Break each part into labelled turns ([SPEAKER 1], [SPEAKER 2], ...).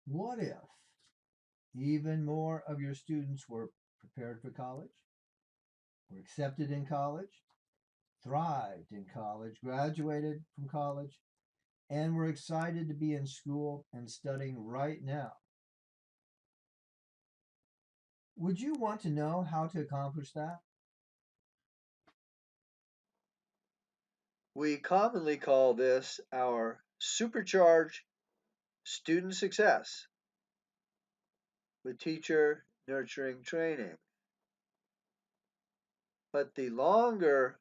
[SPEAKER 1] What if even more of your students were prepared for college, were accepted in college, thrived in college, graduated from college, and were excited to be in school and studying right now? Would you want to know how to accomplish that?
[SPEAKER 2] We commonly call this our Supercharge Student Success with teacher nurturing training. But the longer,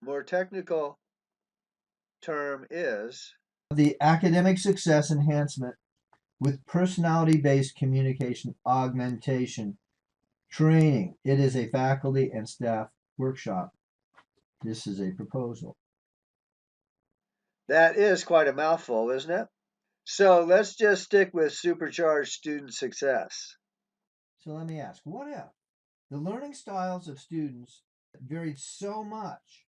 [SPEAKER 2] more technical term is
[SPEAKER 1] The academic success enhancement with personality based communication augmentation training. It is a faculty and staff workshop. This is a proposal.
[SPEAKER 2] that is quite a mouthful, isn't it? So let's just stick with Supercharged Student Success.
[SPEAKER 1] So let me ask, what if the learning styles of students varied so much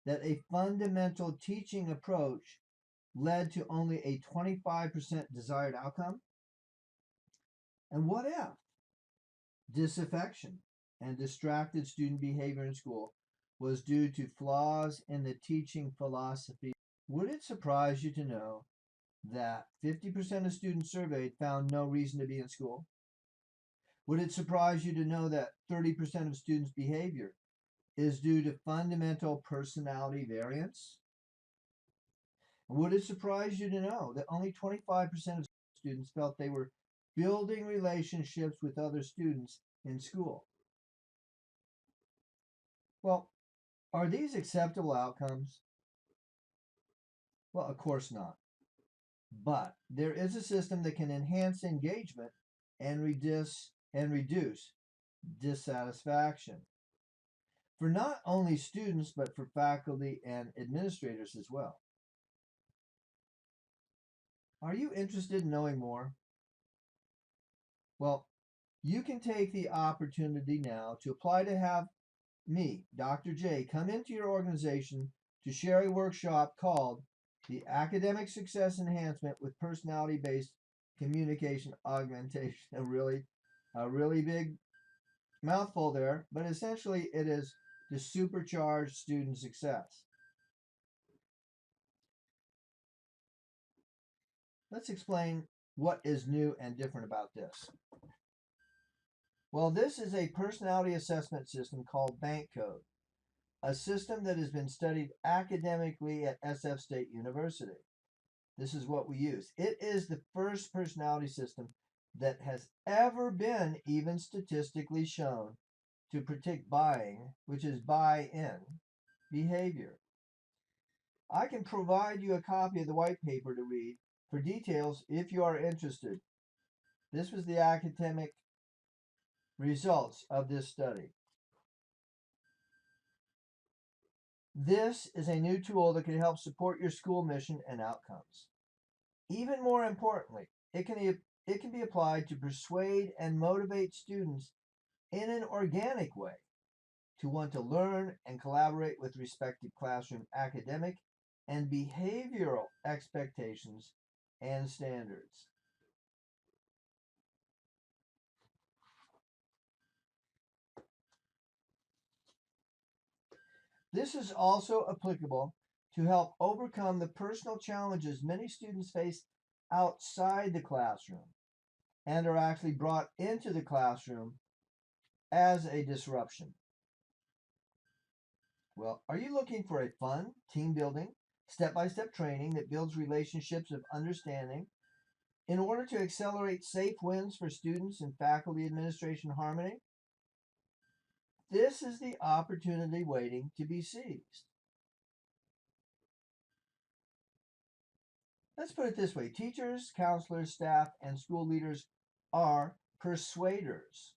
[SPEAKER 1] that a fundamental teaching approach led to only a 25% desired outcome? And what if disaffection and distracted student behavior in school was due to flaws in the teaching philosophy? Would it surprise you to know that 50% of students surveyed found no reason to be in school? Would it surprise you to know that 30% of students' behavior is due to fundamental personality variance? Would it surprise you to know that only 25% of students felt they were building relationships with other students in school? Well, are these acceptable outcomes? Well, of course not. But there is a system that can enhance engagement and reduce dissatisfaction for not only students but for faculty and administrators as well. Are you interested in knowing more? Well, you can take the opportunity now to apply to have me, Dr. J, come into your organization to share a workshop called the Academic Success Enhancement with Personality Based Communication Augmentation. A really big mouthful there, but essentially it is to supercharge student success. Let's explain what is new and different about this. Well, this is a personality assessment system called Bank Code, a system that has been studied academically at SF State University. This is what we use. It is the first personality system that has ever been even statistically shown to predict buying, which is buy in behavior. I can provide you a copy of the white paper to read for details if you are interested. This was the academic results of this study. This is a new tool that can help support your school mission and outcomes. Even more importantly, it can be applied to persuade and motivate students in an organic way to want to learn and collaborate with respective classroom academic and behavioral expectations and standards. This is also applicable to help overcome the personal challenges many students face outside the classroom and are actually brought into the classroom as a disruption. Well, are you looking for a fun, team building, step by step training that builds relationships of understanding in order to accelerate safe wins for students and faculty administration harmony? This is the opportunity waiting to be seized. Let's put it this way: teachers, counselors, staff, and school leaders are persuaders.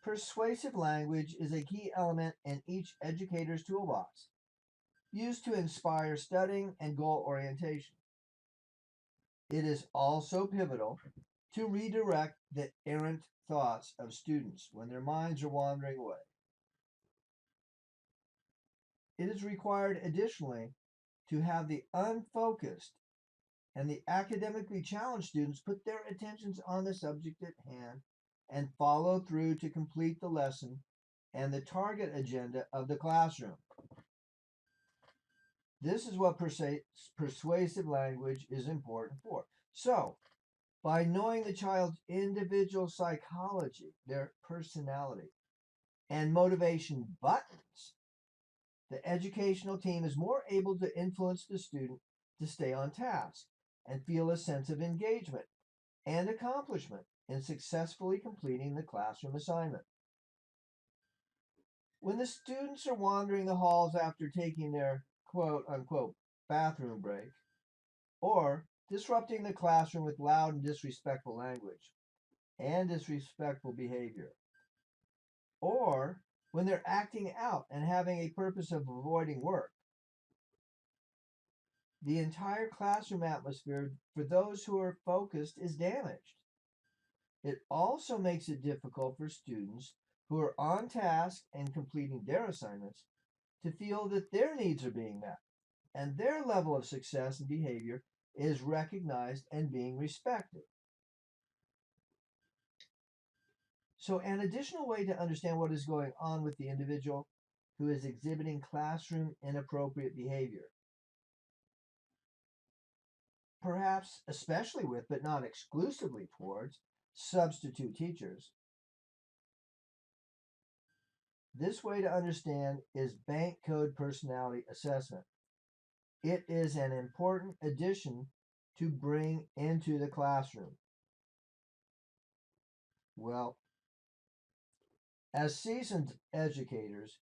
[SPEAKER 1] Persuasive language is a key element in each educator's toolbox, used to inspire studying and goal orientation. It is also pivotal to redirect the errant thoughts of students when their minds are wandering away. It is required additionally to have the unfocused And the academically challenged students put their attentions on the subject at hand and follow through to complete the lesson and the target agenda of the classroom. This is what persuasive language is important for. So, by knowing the child's individual psychology, their personality, and motivation buttons, the educational team is more able to influence the student to stay on task and feel a sense of engagement and accomplishment in successfully completing the classroom assignment. When the students are wandering the halls after taking their quote unquote bathroom break, or disrupting the classroom with loud and disrespectful language and disrespectful behavior, or when they're acting out and having a purpose of avoiding work, the entire classroom atmosphere for those who are focused is damaged. It also makes it difficult for students who are on task and completing their assignments to feel that their needs are being met and their level of success and behavior is recognized and being respected. So, an additional way to understand what is going on with the individual who is exhibiting classroom inappropriate behavior, perhaps especially with, but not exclusively towards, substitute teachers. This way to understand is bank code personality assessment. It is an important addition to bring into the classroom. Well, as seasoned educators,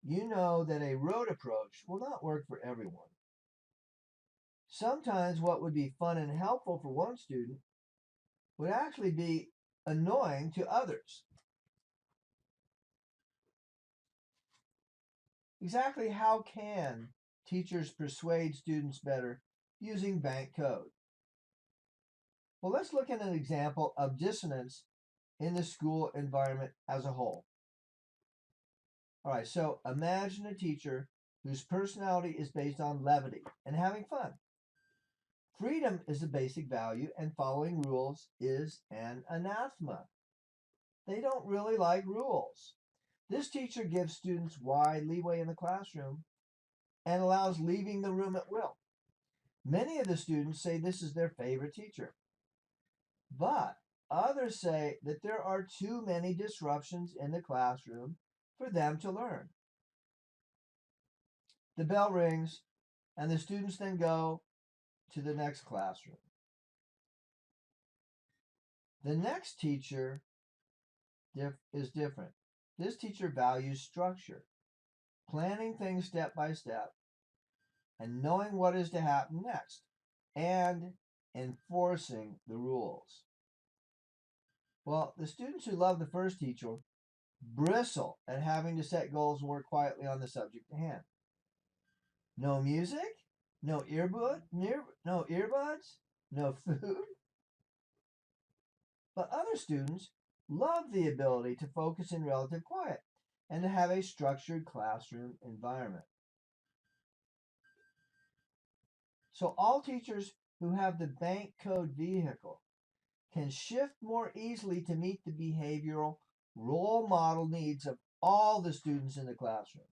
[SPEAKER 1] you know that a rote approach will not work for everyone. Sometimes what would be fun and helpful for one student would actually be annoying to others. Exactly how can teachers persuade students better using bank code? Well, let's look at an example of dissonance in the school environment as a whole. All right, so imagine a teacher whose personality is based on levity and having fun. Freedom is a basic value, and following rules is an anathema. They don't really like rules. This teacher gives students wide leeway in the classroom and allows leaving the room at will. Many of the students say this is their favorite teacher, but others say that there are too many disruptions in the classroom for them to learn. The bell rings, and the students then go to the next classroom. The next teacher is different. This teacher values structure, planning things step by step, and knowing what is to happen next, and enforcing the rules. Well, the students who love the first teacher bristle at having to set goals and work quietly on the subject at hand. No music, no no earbuds, no food. But other students love the ability to focus in relative quiet and to have a structured classroom environment. So all teachers who have the bank code vehicle can shift more easily to meet the behavioral role model needs of all the students in the classroom.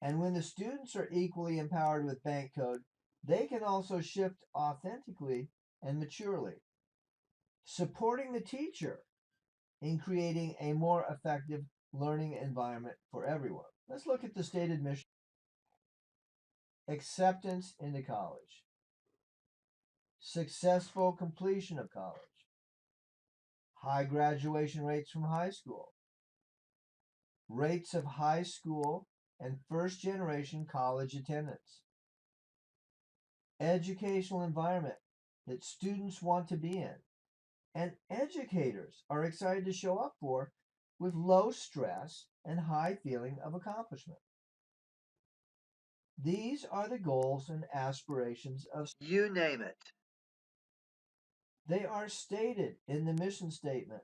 [SPEAKER 1] And when the students are equally empowered with bank code, they can also shift authentically and maturely, supporting the teacher in creating a more effective learning environment for everyone. Let's look at the stated mission. Acceptance into college, successful completion of college, high graduation rates from high school, rates of high school and first generation college attendance, educational environment that students want to be in, and educators are excited to show up for with low stress and high feeling of accomplishment. These are the goals and aspirations of
[SPEAKER 2] You name it.
[SPEAKER 1] they are stated in the mission statement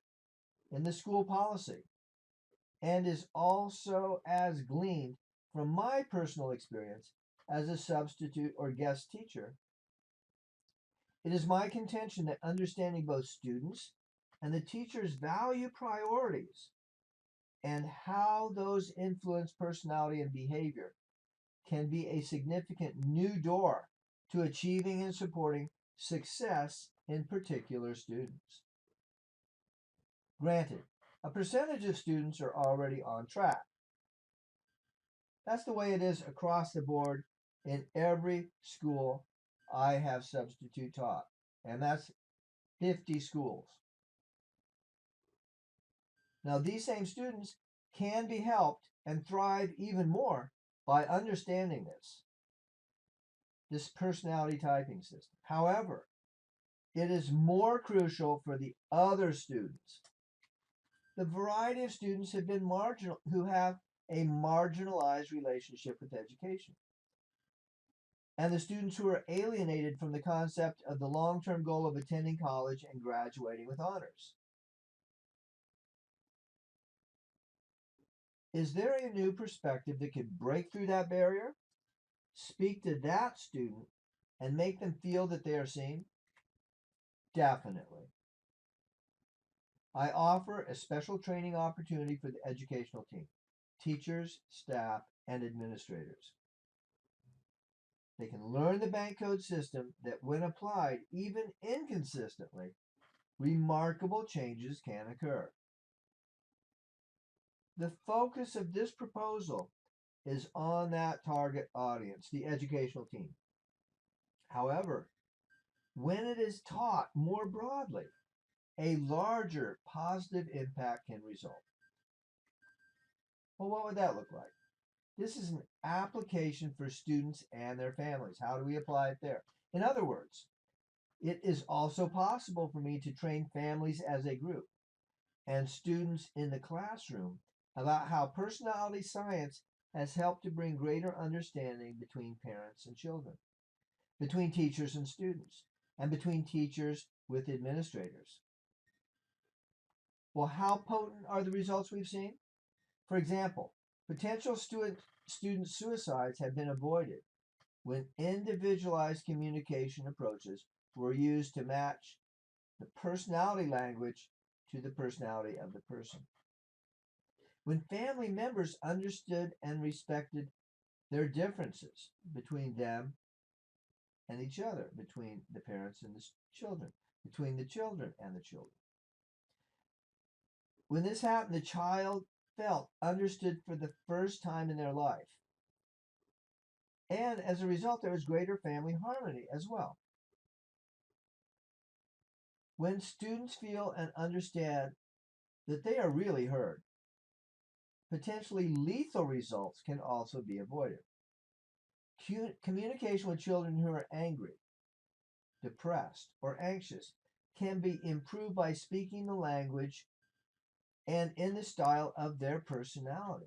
[SPEAKER 1] in the school policy and is also as gleaned from my personal experience as a substitute or guest teacher It is my contention that understanding both students and the teacher's value priorities and how those influence personality and behavior can be a significant new door to achieving and supporting success in particular students. Granted, a percentage of students are already on track. That's the way it is across the board in every school I have substitute taught, and that's 50 schools. Now, these same students can be helped and thrive even more by understanding this personality typing system. However, it is more crucial for the other students. The variety of students who have a marginalized relationship with education, and the students who are alienated from the concept of the long-term goal of attending college and graduating with honors. Is there a new perspective that could break through that barrier, speak to that student, and make them feel that they are seen? Definitely. I offer a special training opportunity for the educational team, teachers, staff, and administrators. They can learn the bank code system that, when applied, even inconsistently, remarkable changes can occur. The focus of this proposal is on that target audience, the educational team. However, when it is taught more broadly, a larger positive impact can result. Well, what would that look like? This is an application for students and their families. How do we apply it there? In other words, it is also possible for me to train families as a group and students in the classroom about how personality science has helped to bring greater understanding between parents and children, between teachers and students, and between teachers with administrators. Well, how potent are the results we've seen? For example, potential student suicides have been avoided when individualized communication approaches were used to match the personality language to the personality of the person. When family members understood and respected their differences between them and each other, between the parents and the children, between the children and the children. When this happened, the child felt understood for the first time in their life. And as a result, there was greater family harmony as well. When students feel and understand that they are really heard, potentially lethal results can also be avoided. Communication with children who are angry, depressed, or anxious can be improved by speaking the language and in the style of their personality.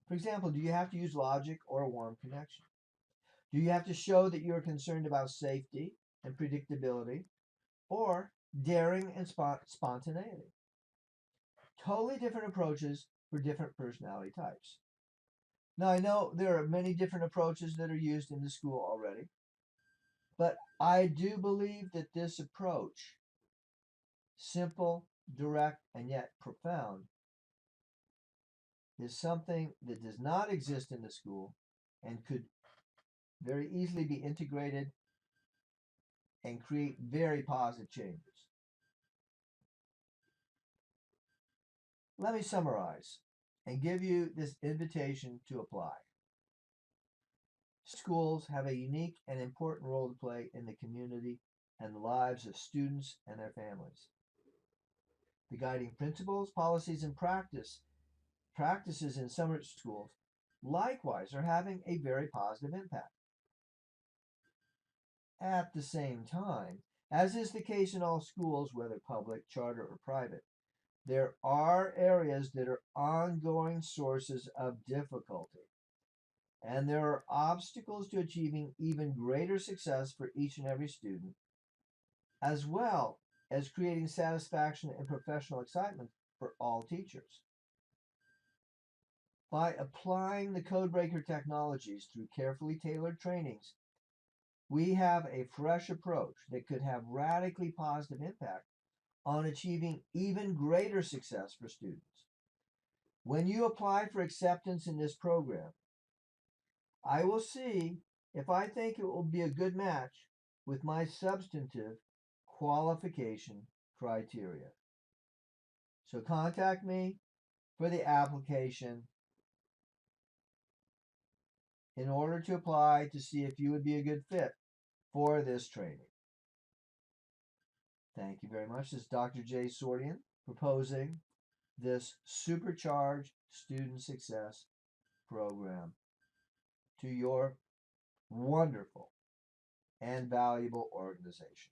[SPEAKER 1] For example, do you have to use logic or a warm connection? Do you have to show that you are concerned about safety and predictability, or daring and spontaneity? Totally different approaches for different personality types. Now, I know there are many different approaches that are used in the school already, but I do believe that this approach, simple, direct, and yet profound, is something that does not exist in the school and could very easily be integrated and create very positive changes. Let me summarize and give you this invitation to apply. Schools have a unique and important role to play in the community and the lives of students and their families. The guiding principles, policies, and practices in summer schools likewise are having a very positive impact. At the same time, as is the case in all schools, whether public, charter, or private, there are areas that are ongoing sources of difficulty, and there are obstacles to achieving even greater success for each and every student, as well as creating satisfaction and professional excitement for all teachers. By applying the codebreaker technologies through carefully tailored trainings we have a fresh approach that could have radically positive impact on achieving even greater success for students. When you apply for acceptance in this program, I will see if I think it will be a good match with my substantive qualification criteria. So contact me for the application in order to apply to see if you would be a good fit for this training. Thank you very much. This is Dr. J. Sordean proposing this Supercharge Student Success program to your wonderful and valuable organization.